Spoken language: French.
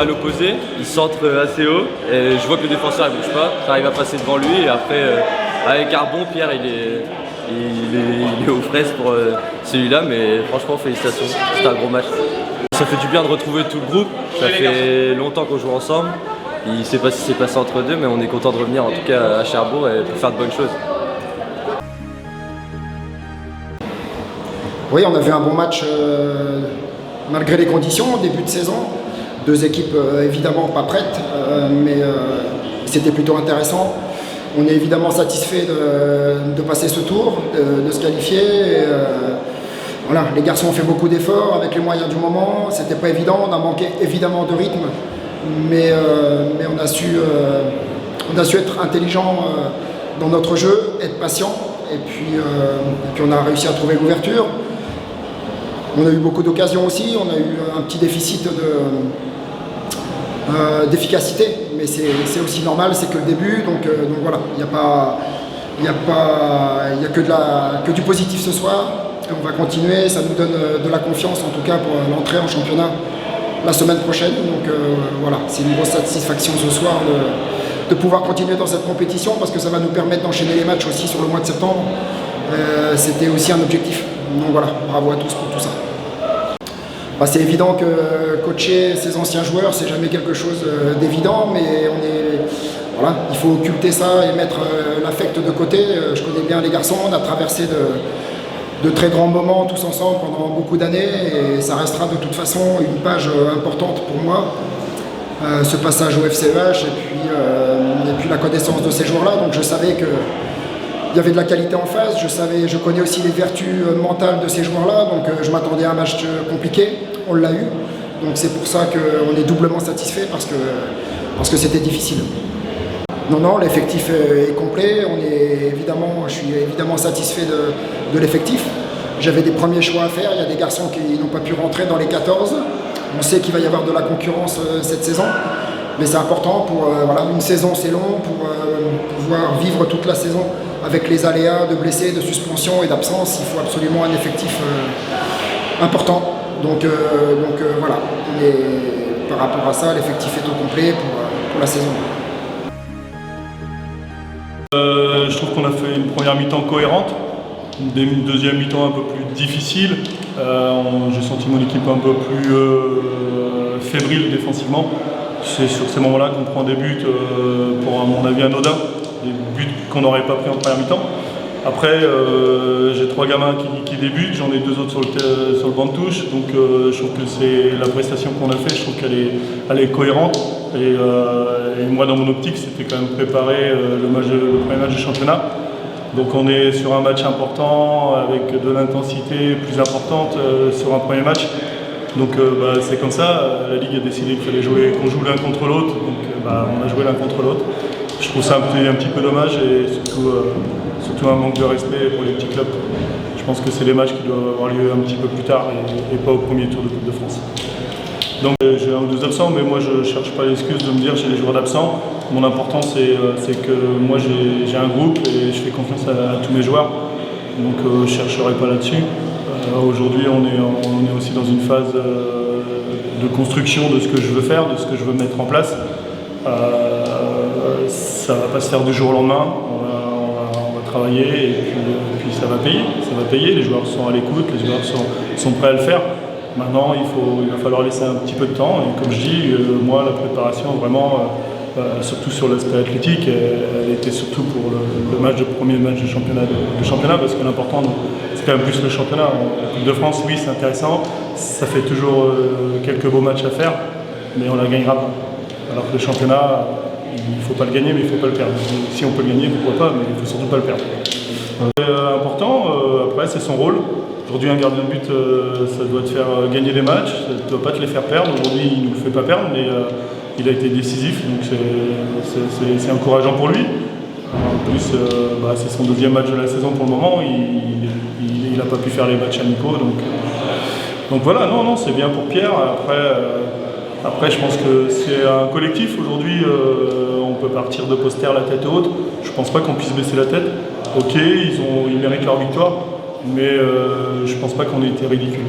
à l'opposé, il centre assez haut et je vois que le défenseur ne bouge pas, j'arrive à passer devant lui et après avec Arbon, Pierre il est aux fraises pour celui-là, mais franchement félicitations, c'était un gros match. Ça fait du bien de retrouver tout le groupe, ça fait longtemps qu'on joue ensemble, il ne sait pas si c'est passé entre deux, mais on est content de revenir en tout cas à Cherbourg et pour faire de bonnes choses. Oui, on a vu un bon match malgré les conditions au début de saison. Deux équipes évidemment pas prêtes, mais c'était plutôt intéressant. On est évidemment satisfait de passer ce tour, de se qualifier. Voilà, les garçons ont fait beaucoup d'efforts avec les moyens du moment. C'était pas évident, on a manqué évidemment de rythme, mais on a su être intelligent dans notre jeu, être patient, et puis on a réussi à trouver l'ouverture. On a eu beaucoup d'occasions aussi, on a eu un petit déficit d'efficacité, mais c'est aussi normal, c'est que le début, donc voilà, il n'y a que du positif ce soir, et on va continuer, ça nous donne de la confiance en tout cas pour l'entrée en championnat la semaine prochaine, donc voilà, c'est une grosse satisfaction ce soir de pouvoir continuer dans cette compétition, parce que ça va nous permettre d'enchaîner les matchs aussi sur le mois de septembre, c'était aussi un objectif, donc voilà, bravo à tous pour tout ça. Bah, c'est évident que coacher ses anciens joueurs, c'est jamais quelque chose d'évident, mais voilà, il faut occulter ça et mettre l'affect de côté. Je connais bien les garçons, on a traversé de très grands moments tous ensemble pendant beaucoup d'années, et ça restera de toute façon une page importante pour moi, ce passage au FCEH et puis la connaissance de ces joueurs-là. Donc je savais que il y avait de la qualité en face, je connais aussi les vertus mentales de ces joueurs-là, donc je m'attendais à un match compliqué, on l'a eu, donc c'est pour ça qu'on est doublement satisfait parce que c'était difficile. Non, l'effectif est complet, je suis évidemment satisfait de l'effectif. J'avais des premiers choix à faire, il y a des garçons qui n'ont pas pu rentrer dans les 14, on sait qu'il va y avoir de la concurrence cette saison. Mais c'est important pour une saison, c'est long, pour pouvoir vivre toute la saison avec les aléas de blessés, de suspensions et d'absence. Il faut absolument un effectif important. Donc voilà, par rapport à ça, l'effectif est au complet pour la saison. Je trouve qu'on a fait une première mi-temps cohérente, une deuxième mi-temps un peu plus difficile. J'ai senti mon équipe un peu plus fébrile défensivement. C'est sur ces moments-là qu'on prend des buts, pour à mon avis anodins, des buts qu'on n'aurait pas pris en première mi-temps. Après, j'ai 3 gamins qui débutent, j'en ai 2 autres sur le banc de touche, donc je trouve que c'est la prestation qu'on a fait, je trouve qu'elle est cohérente. Et moi, dans mon optique, c'était quand même préparer le premier match du championnat. Donc on est sur un match important, avec de l'intensité plus importante sur un premier match. Donc c'est comme ça, la Ligue a décidé qu'il fallait qu'on joue l'un contre l'autre, donc on a joué l'un contre l'autre. Je trouve ça un petit peu dommage et surtout un manque de respect pour les petits clubs. Je pense que c'est des matchs qui doivent avoir lieu un petit peu plus tard et pas au premier tour de Coupe de France. Donc j'ai 1 ou 2 absents, mais moi je ne cherche pas l'excuse de me dire j'ai des joueurs d'absents. Mon important c'est que moi j'ai un groupe et je fais confiance à tous mes joueurs, donc je ne chercherai pas là-dessus. Aujourd'hui, on est aussi dans une phase de construction de ce que je veux faire, de ce que je veux mettre en place. Ça ne va pas se faire du jour au lendemain. On va travailler et puis ça va payer. Les joueurs sont à l'écoute, les joueurs sont prêts à le faire. Maintenant, il va falloir laisser un petit peu de temps. Et comme je dis, moi, la préparation, vraiment, surtout sur l'aspect athlétique, elle était surtout pour le premier match du championnat, parce que l'important, c'est quand même plus le championnat. La Coupe de France, oui, c'est intéressant, ça fait toujours quelques beaux matchs à faire, mais on ne la gagnera pas. Alors que le championnat, il ne faut pas le gagner, mais il ne faut pas le perdre. Si on peut le gagner, pourquoi pas, mais il ne faut surtout pas le perdre. Important, après, c'est son rôle. Aujourd'hui, un gardien de but, ça doit te faire gagner des matchs, ça ne doit pas te les faire perdre. Aujourd'hui, il ne nous le fait pas perdre, mais il a été décisif, donc c'est encourageant pour lui. En plus, c'est son 2e match de la saison pour le moment, il n'a pas pu faire les matchs amicaux, donc voilà, non, c'est bien pour Pierre. Après, je pense que c'est un collectif. Aujourd'hui, on peut partir de poster la tête haute. Je ne pense pas qu'on puisse baisser la tête. Ok, ils méritent leur victoire, mais je ne pense pas qu'on ait été ridicule.